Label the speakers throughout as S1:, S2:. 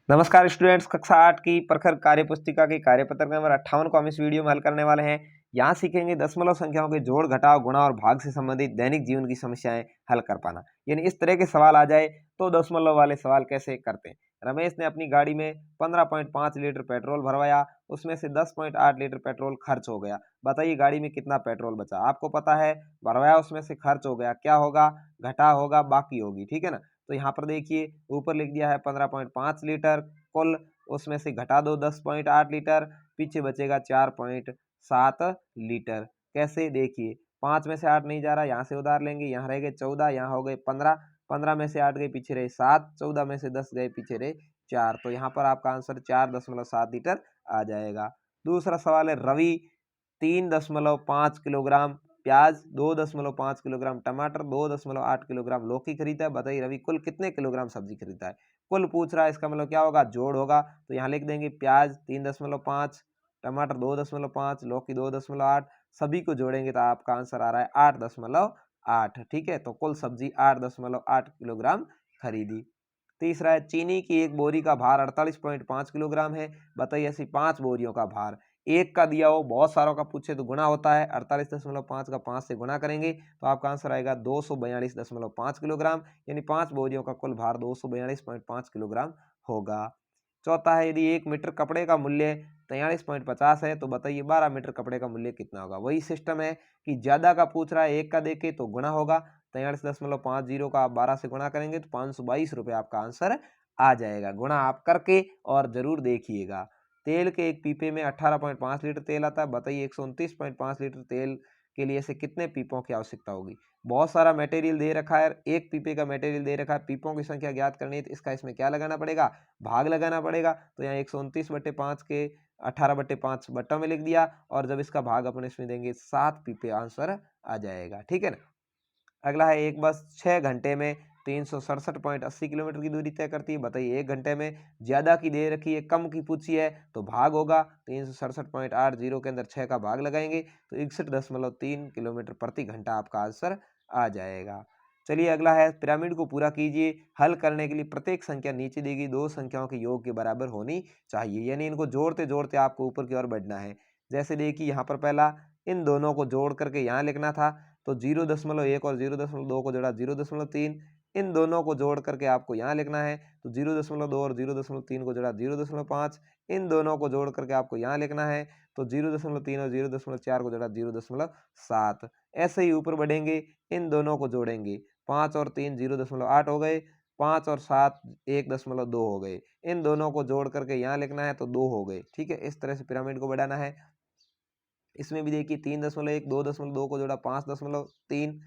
S1: नमस्कार स्टूडेंट्स, कक्षा 8 की प्रखर कार्य पुस्तिका के कार्यपत्र नंबर 58 को हम इस वीडियो में हल करने वाले हैं। यहाँ सीखेंगे दशमलव संख्याओं के जोड़, घटाव, गुणा और भाग से संबंधित दैनिक जीवन की समस्याएं हल कर पाना। यानी इस तरह के सवाल आ जाए तो दशमलव वाले सवाल कैसे करते हैं। रमेश ने अपनी गाड़ी में 15.5 लीटर पेट्रोल भरवाया, उसमें से 10.8 लीटर पेट्रोल खर्च हो गया। बताइए गाड़ी में कितना पेट्रोल बचा। आपको पता है भरवाया उसमें से खर्च हो गया, क्या होगा, घटा होगा, बाकी होगी। ठीक है ना। तो यहाँ पर देखिए ऊपर लिख दिया है 15.5 लीटर कुल, उसमें से घटा दो 10.8 लीटर, पीछे बचेगा 4.7 लीटर। कैसे, देखिए 5 में से 8 नहीं जा रहा, यहाँ से उधार लेंगे, यहाँ रह गए 14, यहाँ हो गए 15, 15 में से 8 गए, पीछे रहे 7, 14 में से 10 गए, पीछे रहे 4। तो यहाँ पर आपका आंसर 4.7 लीटर आ जाएगा। दूसरा सवाल है रवि 3.5 किलोग्राम प्याज, 2.5 किलोग्राम टमाटर, 2.8 किलोग्राम लौकी खरीदा है। बताइए रवि कुल कितने किलोग्राम सब्जी खरीदा है। कुल पूछ रहा है, इसका मतलब क्या होगा, जोड़ होगा। तो यहाँ लिख देंगे प्याज 3.5, टमाटर 2.5, लौकी 2.8, सभी को जोड़ेंगे तो आपका आंसर आ रहा है 8.8। ठीक है, तो कुल सब्जी 8.8 किलोग्राम खरीदी। तीसरा है चीनी की एक बोरी का भार 48.5 किलोग्राम है। बताइए ऐसी 5 बोरियों का भार, एक का दिया हो, बहुत सारों का पूछे तो गुणा होता है। 48.5 का 5 से गुणा करेंगे तो आपका आंसर आएगा 242.5 किलोग्राम। यानी 5 बोरियों का कुल भार 242.5 किलोग्राम होगा। चौथा है यदि 1 मीटर कपड़े का मूल्य 43.50 है तो बताइए 12 मीटर कपड़े का मूल्य कितना होगा। वही सिस्टम है कि ज्यादा का पूछ रहा है, एक का देखे तो गुणा होगा। 43.50 का आप 12 से गुणा करेंगे तो 522 रुपये आपका आंसर आ जाएगा। गुणा आप करके और जरूर देखिएगा। तेल के एक पीपे में 18.5 लीटर तेल आता है। बताइए 129.5 लीटर तेल के लिए से कितने पीपों की आवश्यकता होगी। बहुत सारा मटेरियल दे रखा है, एक पीपे का मटेरियल दे रखा है, पीपों की संख्या ज्ञात करनी है तो इसका इसमें क्या लगाना पड़ेगा, भाग लगाना पड़ेगा। तो यहाँ 129/5 के 18/5 बट्टों में लिख दिया और जब इसका भाग अपने इसमें देंगे 7 पीपे आंसर आ जाएगा। ठीक है ना। अगला है एक बस 6 घंटे में 367.80 किलोमीटर की दूरी तय करती है। बताइए 1 घंटे में ज्यादा की दे रखी है, कम की पूछी है तो भाग होगा 367.80 के अंदर 6 का भाग लगाएंगे तो 61.3 किलोमीटर प्रति घंटा आपका आंसर आ जाएगा। चलिए अगला है पिरामिड को पूरा कीजिए। हल करने के लिए प्रत्येक संख्या नीचे दी गई दो संख्याओं के योग के बराबर होनी चाहिए। यानी इनको जोड़ते जोड़ते आपको ऊपर की ओर बढ़ना है। जैसे देखिए यहाँ पर पहला इन दोनों को जोड़ करके यहाँ लिखना था तो 0.1 और 0.2 को जोड़ा 0.3, इन दोनों को जोड़ करके आपको यहाँ लिखना है तो 0.2 और 0.3 को जोड़ा 0.5, इन दोनों को जोड़ करके आपको यहाँ लिखना है तो 0.3 और 0.4 को जोड़ा 0.7। ऐसे ही ऊपर बढ़ेंगे, इन दोनों को जोड़ेंगे 5 और 3 0.8 हो गए, 5 और 7 1.2 हो गए, इन दोनों को जोड़ करके यहाँ लिखना है तो 2 हो गए। ठीक है, इस तरह से पिरामिड को बढ़ाना है। इसमें भी देखिए 3.1, 2.2 को जोड़ा 5.3,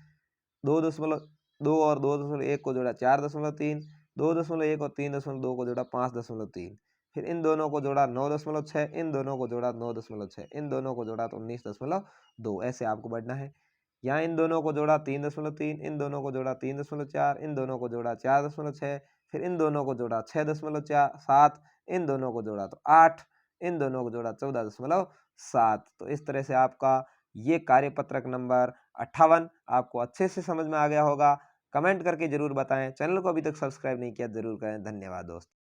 S1: 2.2 और 2.1 को जोड़ा 4.3, 2.1 और 3.2 को जोड़ा 5.3, फिर इन दोनों को जोड़ा 9.6, इन दोनों को जोड़ा 9.6, इन दोनों को जोड़ा तो 19.2। ऐसे आपको बढ़ना है। यहाँ इन दोनों को जोड़ा 3.3, इन दोनों को जोड़ा 3.4, इन दोनों को जोड़ा 4.6, फिर इन दोनों को जोड़ा 6.7, इन दोनों को जोड़ा तो 8, इन दोनों को जोड़ा 14.7। तो इस तरह से आपका ये कार्यपत्रक नंबर 58 आपको अच्छे से समझ में आ गया होगा। कमेंट करके जरूर बताएं। चैनल को अभी तक सब्सक्राइब नहीं किया जरूर करें। धन्यवाद दोस्तों।